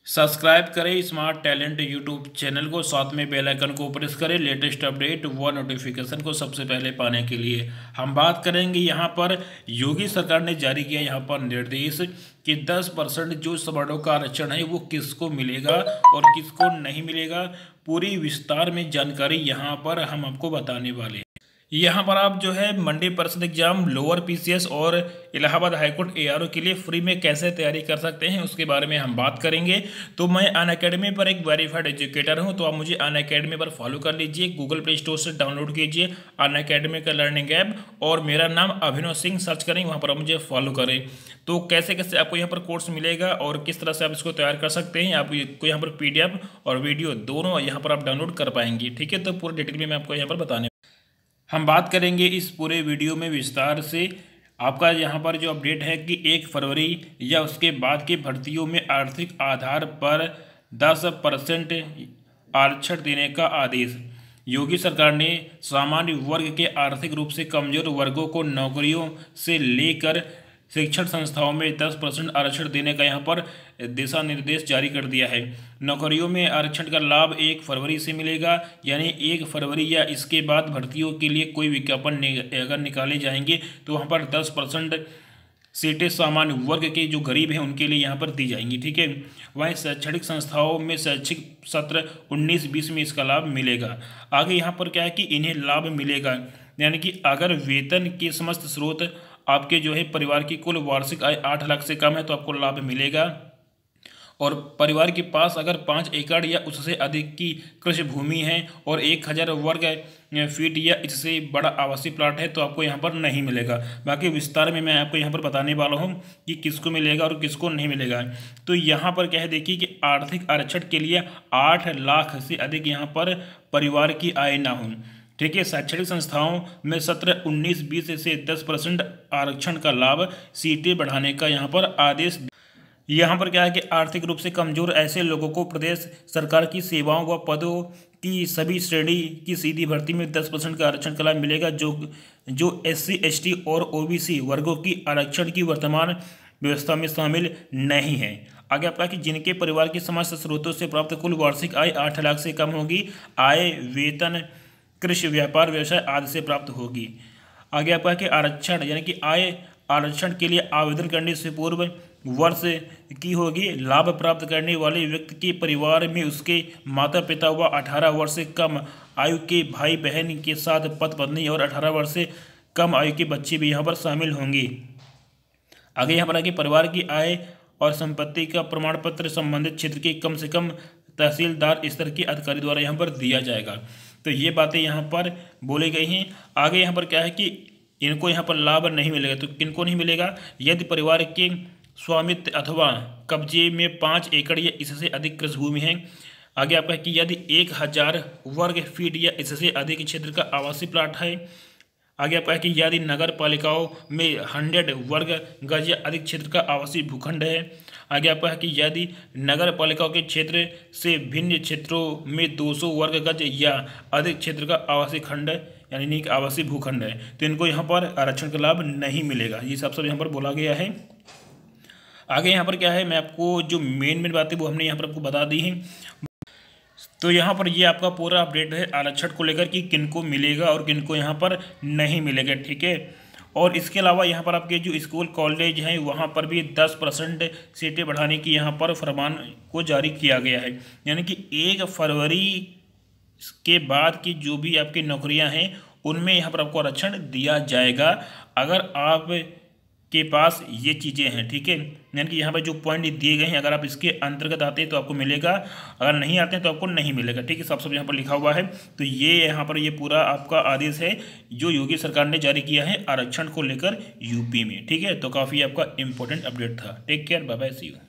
Subscribe करें smart talent YouTube channel को, साथ में बेल आइकन को प्रेस करें लेटेस्ट अपडेट व नोटिफिकेशन को सबसे पहले पाने के लिए। हम बात करेंगे यहाँ पर योगी सरकार ने जारी किया यहाँ पर निर्देश कि 10% जो सवर्णों का आरक्षण है वो किसको मिलेगा और किसको नहीं मिलेगा। पूरी विस्तार में जानकारी यहाँ पर हम आपको बताने वाले हैं। यहाँ पर आप जो है मंडी परिषद एग्जाम, लोअर पीसीएस और इलाहाबाद हाईकोर्ट एआरओ के लिए फ्री में कैसे तैयारी कर सकते हैं उसके बारे में हम बात करेंगे। तो मैं अनअकैडमी पर एक वेरीफाइड एजुकेटर हूँ, तो आप मुझे अनअकैडमी पर फॉलो कर लीजिए। गूगल प्ले स्टोर से डाउनलोड कीजिए अनअकैडमी का लर्निंग ऐप और मेरा नाम अभिनव सिंह सर्च करें, वहाँ पर आप मुझे फॉलो करें। तो कैसे कैसे आपको यहाँ पर कोर्स मिलेगा और किस तरह से आप इसको तैयार कर सकते हैं, आपको यहाँ पर PDF और वीडियो दोनों यहाँ पर आप डाउनलोड कर पाएंगे। ठीक है, तो पूरे डिटेल में मैं आपको यहाँ पर बताने हम बात करेंगे इस पूरे वीडियो में विस्तार से। आपका यहाँ पर जो अपडेट है कि 1 फरवरी या उसके बाद की भर्तियों में आर्थिक आधार पर 10% आरक्षण देने का आदेश। योगी सरकार ने सामान्य वर्ग के आर्थिक रूप से कमजोर वर्गों को नौकरियों से लेकर शिक्षण संस्थाओं में 10% आरक्षण देने का यहाँ पर दिशा निर्देश जारी कर दिया है। नौकरियों में आरक्षण का लाभ 1 फरवरी से मिलेगा, यानी 1 फरवरी या इसके बाद भर्तियों के लिए कोई विज्ञापन अगर निकाले जाएंगे तो वहाँ पर 10% सीटें सामान्य वर्ग के जो गरीब हैं उनके लिए यहाँ पर दी जाएंगी। ठीक है, वहीं शैक्षणिक संस्थाओं में शैक्षिक सत्र 19-20 में इसका लाभ मिलेगा। आगे यहाँ पर क्या है कि इन्हें लाभ मिलेगा, यानी कि अगर वेतन के समस्त स्रोत आपके जो है परिवार की कुल वार्षिक आय 8 लाख से कम है तो आपको लाभ मिलेगा। और परिवार के पास अगर 5 एकड़ या उससे अधिक की कृषि भूमि है और 1000 वर्ग फीट या इससे बड़ा आवासीय प्लाट है तो आपको यहाँ पर नहीं मिलेगा। बाकी विस्तार में मैं आपको यहाँ पर बताने वाला हूँ कि किसको मिलेगा और किसको नहीं मिलेगा। तो यहाँ पर क्या है, देखिए कि आर्थिक आरक्षण के लिए 8 लाख से अधिक यहाँ पर परिवार की आय ना हो। ठीक है, शैक्षणिक संस्थाओं में सत्र 19-20 से 10% आरक्षण का लाभ, सीटें बढ़ाने का यहाँ पर आदेश। यहाँ पर क्या है कि आर्थिक रूप से कमजोर ऐसे लोगों को प्रदेश सरकार की सेवाओं व पदों की सभी श्रेणी की सीधी भर्ती में 10% का आरक्षण का लाभ मिलेगा, जो SC ST और OBC वर्गों की आरक्षण की वर्तमान व्यवस्था में शामिल नहीं है। आगे आपका कि जिनके परिवार के समस्त स्रोतों से प्राप्त कुल वार्षिक आय 8 लाख से कम होगी, आय वेतन कृषि व्यापार व्यवसाय आदि से प्राप्त होगी। आगे आपका कि आरक्षण यानी कि आय आरक्षण के लिए आवेदन करने से पूर्व वर्ष की होगी। लाभ प्राप्त करने वाले व्यक्ति के परिवार में उसके माता पिता व 18 वर्ष से कम आयु के भाई बहन के साथ पति पत्नी और 18 वर्ष से कम आयु के बच्चे भी यहाँ पर शामिल होंगे। आगे यहाँ पर आगे परिवार की आय और संपत्ति का प्रमाण पत्र संबंधित क्षेत्र के कम से कम तहसीलदार स्तर के अधिकारी द्वारा यहाँ पर दिया जाएगा। तो ये बातें यहाँ पर बोली गई हैं। आगे यहाँ पर क्या है कि इनको यहाँ पर लाभ नहीं मिलेगा। तो किनको नहीं मिलेगा, यदि परिवार के स्वामित्व अथवा कब्जे में 5 एकड़ या इससे अधिक कृषि भूमि है। आगे आपका है कि यदि 1000 वर्ग फीट या इससे अधिक क्षेत्र का आवासीय प्लाट है। आगे आपका है कि यदि नगर पालिकाओं में 100 वर्ग गज या अधिक क्षेत्र का आवासीय भूखंड है। आगे आपका है कि यदि नगर पालिकाओं के क्षेत्र से भिन्न क्षेत्रों में 200 वर्ग गज या अधिक क्षेत्र का आवासीय खंड यानी कि आवासीय भूखंड है, तो इनको यहाँ पर आरक्षण का लाभ नहीं मिलेगा। ये सब यहाँ पर बोला गया है। आगे यहाँ पर क्या है, मैं आपको जो मेन बातें वो हमने यहाँ पर आपको बता दी हैं। तो यहाँ पर ये आपका पूरा अपडेट है आरक्षण को लेकर कि किनको मिलेगा और किनको यहाँ पर नहीं मिलेगा। ठीक है, और इसके अलावा यहाँ पर आपके जो स्कूल कॉलेज हैं वहाँ पर भी 10% सीटें बढ़ाने की यहाँ पर फरमान को जारी किया गया है, यानी कि 1 फरवरी के बाद की जो भी आपकी नौकरियाँ हैं उनमें यहाँ पर आपको आरक्षण दिया जाएगा अगर आप के पास ये चीज़ें हैं। ठीक है, यानी कि यहाँ पर जो पॉइंट दिए गए हैं अगर आप इसके अंतर्गत आते हैं तो आपको मिलेगा, अगर नहीं आते हैं तो आपको नहीं मिलेगा। ठीक है, सब यहाँ पर लिखा हुआ है। तो ये यहाँ पर ये पूरा आपका आदेश है जो योगी सरकार ने जारी किया है आरक्षण को लेकर यूपी में। ठीक है, तो काफ़ी आपका इंपॉर्टेंट अपडेट था। Take care, bye bye, see you.